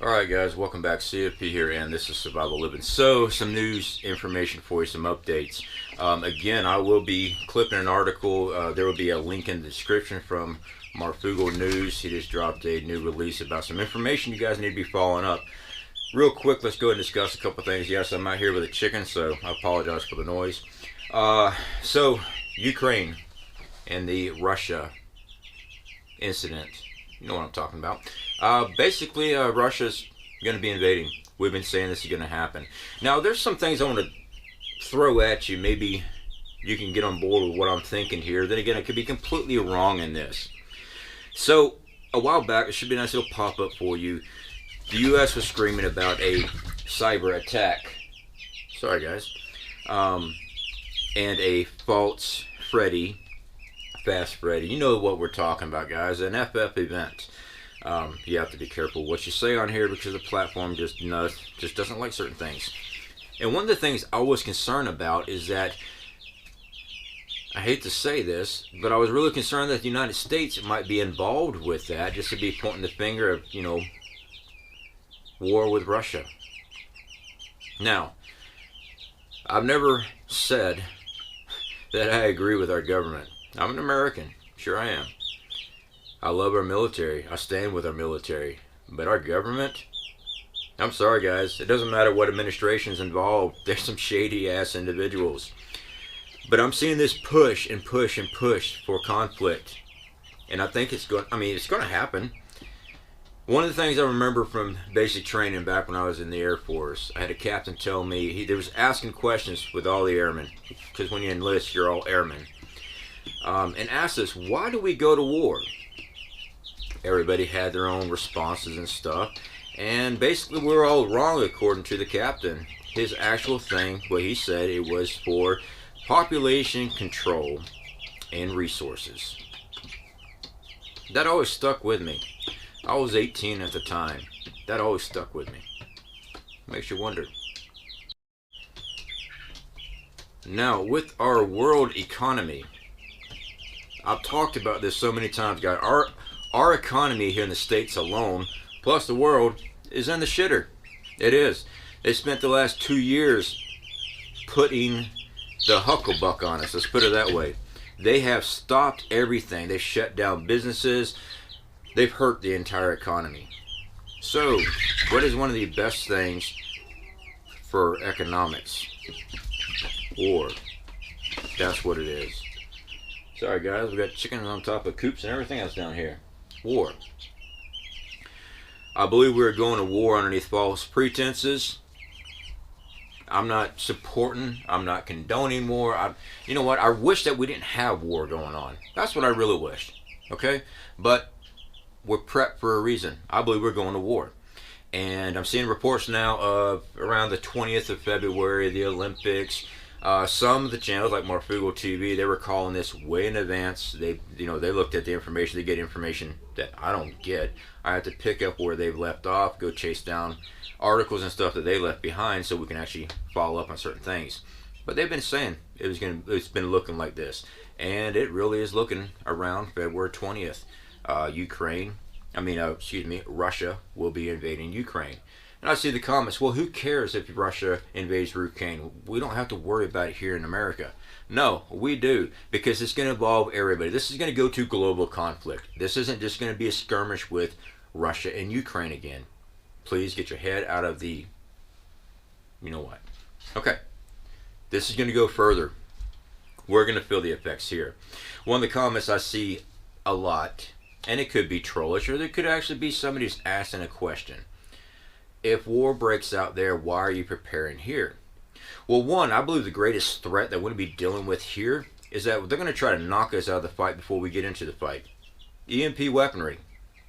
Alright guys, welcome back. CFP here, and this is Survival Living. So, some news information for you, some updates. Again, I will be clipping an article. There will be a link in the description from Marfoogle News. He just dropped a new release about some information you guys need to be following up. Real quick, let's go ahead and discuss a couple things. Yes, I'm out here with a chicken, so I apologize for the noise. So, Ukraine and the Russia incident. You know what I'm talking about. Basically, Russia's going to be invading. We've been saying this is going to happen. Now, there's some things I want to throw at you. Maybe you can get on board with what I'm thinking here. Then again, I could be completely wrong in this. So, a while back, it should be a nice little pop-up for you. The U.S. was screaming about a cyber attack. Sorry, guys. And a false Freddy. Fast Freddy. You know what we're talking about, guys. An FF event. You have to be careful what you say on here because the platform just doesn't like certain things. And one of the things I was concerned about is that, I hate to say this, but I was really concerned that the United States might be involved with that, just to be pointing the finger of, you know, war with Russia. Now, I've never said that I agree with our government. I'm an American, sure I am. I love our military. I stand with our military. But our government, I'm sorry guys, it doesn't matter what administration's involved. There's some shady ass individuals. But I'm seeing this push and push and push for conflict. And I think it's going to happen. One of the things I remember from basic training back when I was in the Air Force, I had a captain tell me, he was asking questions with all the airmen. Because when you enlist, you're all airmen. And asked us, why do we go to war? Everybody had their own responses and stuff, and basically we were all wrong according to the captain. His actual thing, what he said, it was for population control and resources. That always stuck with me. I was 18 at the time. That always stuck with me. Makes you wonder. Now, with our world economy, I've talked about this so many times, guys. Our economy here in the States alone, plus the world, is in the shitter. It is. They spent the last 2 years putting the hucklebuck on us. Let's put it that way. They have stopped everything. They've shut down businesses. They've hurt the entire economy. So, what is one of the best things for economics? War. That's what it is. Sorry guys, we got chickens on top of coops and everything else down here. War. I believe we're going to war underneath false pretenses. I'm not supporting, I'm not condoning war. You know what, I wish that we didn't have war going on. That's what I really wished. Okay? But we're prepped for a reason. I believe we're going to war. And I'm seeing reports now of around the 20th of February, the Olympics. Some of the channels like Marfoogle TV, they were calling this way in advance. They looked at the information. They get information that I don't get. I have to pick up where they've left off, go chase down articles and stuff that they left behind, so we can actually follow up on certain things. But they've been saying it's been looking like this, and it really is looking around February 20th. Russia will be invading Ukraine. And I see the comments, well, who cares if Russia invades Ukraine? We don't have to worry about it here in America. No, we do, because it's going to involve everybody. This is going to go to global conflict. This isn't just going to be a skirmish with Russia and Ukraine again. Please get your head out of the, you know what. Okay, this is going to go further. We're going to feel the effects here. One of the comments I see a lot, and it could be trollish, or there could actually be somebody who's asking a question. If war breaks out there, why are you preparing here? Well, one, I believe the greatest threat that we're going to be dealing with here is that they're going to try to knock us out of the fight before we get into the fight. EMP weaponry.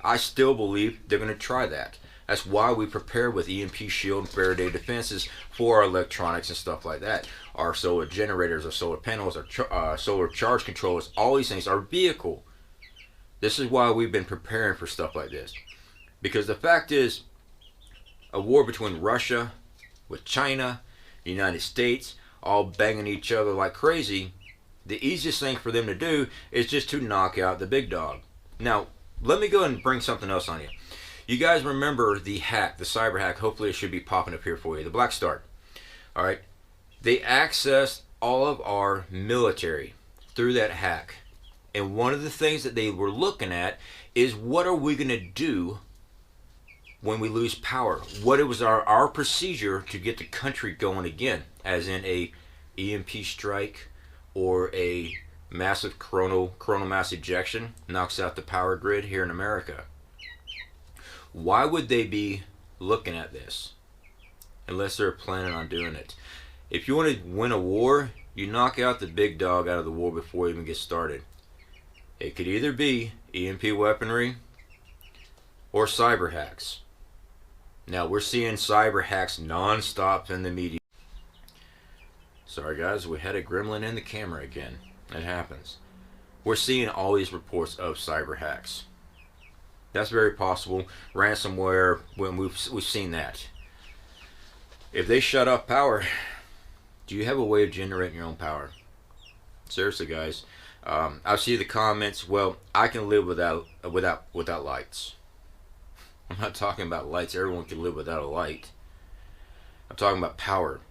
I still believe they're going to try that. That's why we prepare with EMP shield and Faraday defenses for our electronics and stuff like that. Our solar generators, our solar panels, our solar charge controllers, all these things, our vehicle. This is why we've been preparing for stuff like this. Because the fact is, a war between Russia with China, the United States, all banging each other like crazy, the easiest thing for them to do is just to knock out the big dog. Now, let me go ahead and bring something else on you. You guys remember the hack, the cyber hack? Hopefully it should be popping up here for you. The Black Start. All right. They accessed all of our military through that hack. And one of the things that they were looking at is, what are we going to do when we lose power? What was our procedure to get the country going again, as in a EMP strike or a massive coronal mass ejection knocks out the power grid here in America. Why would they be looking at this unless they're planning on doing it? If you want to win a war, you knock out the big dog out of the war before you even get started. It could either be EMP weaponry or cyber hacks. Now, we're seeing cyber hacks non-stop in the media. Sorry guys, we had a gremlin in the camera again. It happens. We're seeing all these reports of cyber hacks. That's very possible. Ransomware, when we've seen that. If they shut off power, do you have a way of generating your own power? Seriously guys. I see the comments, well, I can live without lights. I'm not talking about lights. Everyone can live without a light. I'm talking about power.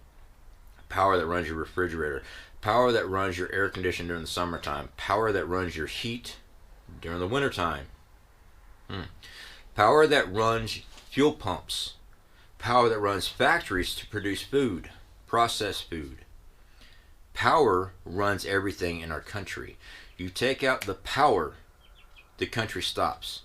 Power that runs your refrigerator. Power that runs your air conditioner during the summertime. Power that runs your heat during the wintertime. Power that runs fuel pumps. Power that runs factories to produce food, processed food. Power runs everything in our country. You take out the power, the country stops.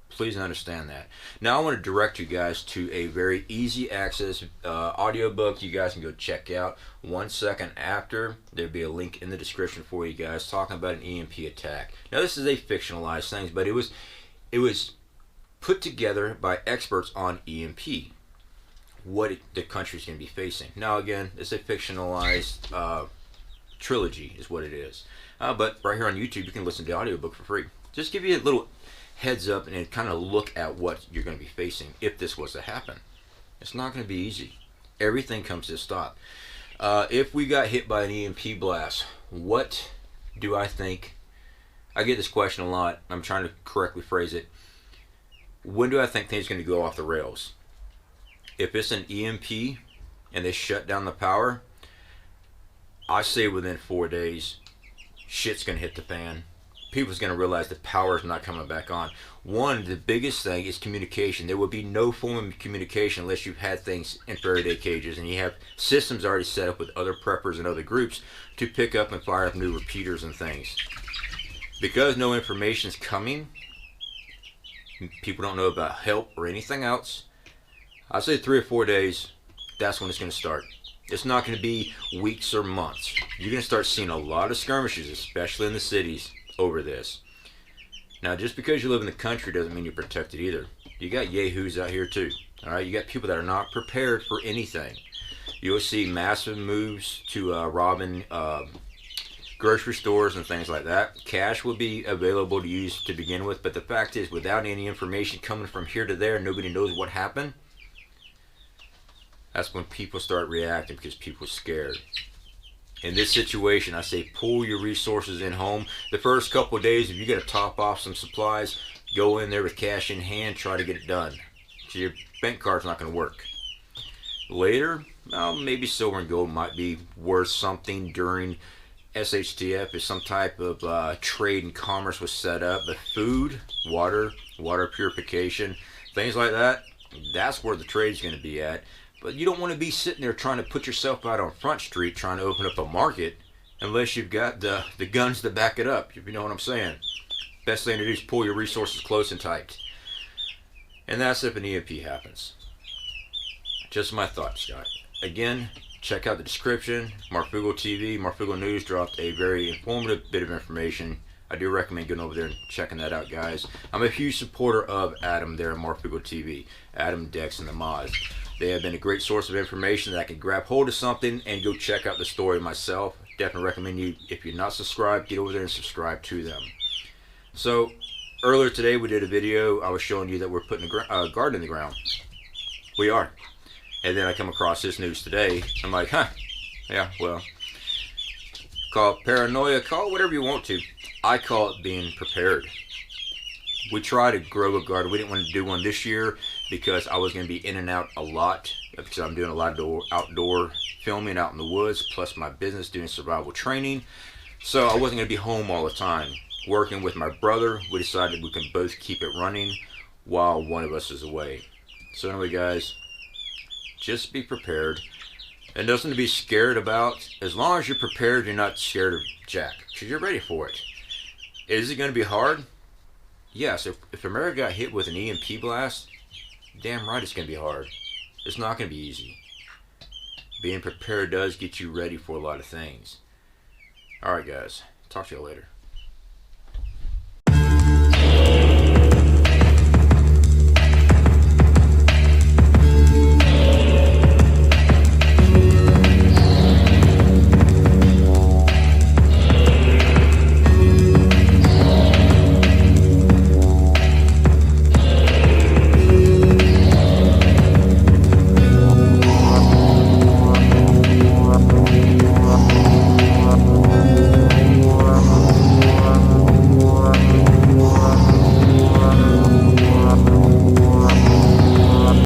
Please understand that. Now I want to direct you guys to a very easy access audiobook you guys can go check out. 1 second after, there'll be a link in the description for you guys talking about an EMP attack. Now this is a fictionalized thing, but it was put together by experts on EMP. What the country's going to be facing. Now again, it's a fictionalized trilogy is what it is. But right here on YouTube, you can listen to the audiobook for free. Just give you a little heads up and kind of look at what you're going to be facing if this was to happen. It's not going to be easy. Everything comes to a stop. If we got hit by an EMP blast, what do I think? I get this question a lot. I'm trying to correctly phrase it. When do I think things are going to go off the rails? If it's an EMP and they shut down the power, I say within 4 days, shit's going to hit the fan. People's going to realize the power is not coming back on. One, the biggest thing is communication. There will be no form of communication unless you've had things in Faraday cages and you have systems already set up with other preppers and other groups to pick up and fire up new repeaters and things. Because no information is coming, people don't know about help or anything else, I say 3 or 4 days, that's when it's going to start. It's not going to be weeks or months. You're going to start seeing a lot of skirmishes, especially in the cities, over this. Now, just because you live in the country doesn't mean you're protected either. You got yahoos out here too. All right, you got people that are not prepared for anything. You'll see massive moves to robbing grocery stores and things like that. Cash will be available to use to begin with, but the fact is, without any information coming from here to there, nobody knows what happened. That's when people start reacting because people are scared. In this situation, I say pull your resources in home. The first couple of days, if you got to top off some supplies, go in there with cash in hand, try to get it done. So your bank card's not going to work. Later, well, maybe silver and gold might be worth something during SHTF if some type of trade and commerce was set up. But food, water purification, things like that, that's where the trade's going to be at. But you don't want to be sitting there trying to put yourself out on Front Street trying to open up a market unless you've got the guns to back it up, if you know what I'm saying. Best thing to do is pull your resources close and tight. And that's if an EMP happens. Just my thoughts, guys. Again, check out the description. Marfoogle TV, Marfoogle News dropped a very informative bit of information. I do recommend going over there and checking that out, guys. I'm a huge supporter of Adam there at Marfoogle TV. Adam, Dex, and the mods. They have been a great source of information that I can grab hold of something and go check out the story myself. Definitely recommend you, if you're not subscribed, get over there and subscribe to them. So, earlier today we did a video. I was showing you that we're putting a garden in the ground. We are. And then I come across this news today. I'm like, huh, yeah, well, call it paranoia, call it whatever you want to. I call it being prepared. We tried to grow a garden. We didn't want to do one this year because I was going to be in and out a lot, because I'm doing a lot of outdoor filming out in the woods, plus my business doing survival training. So I wasn't going to be home all the time. Working with my brother, we decided we can both keep it running while one of us is away. So anyway, guys, just be prepared. And nothing to be scared about. As long as you're prepared, you're not scared of Jack, because you're ready for it. Is it going to be hard? Yes. If America got hit with an EMP blast, damn right it's going to be hard. It's not going to be easy. Being prepared does get you ready for a lot of things. Alright, guys. Talk to you later.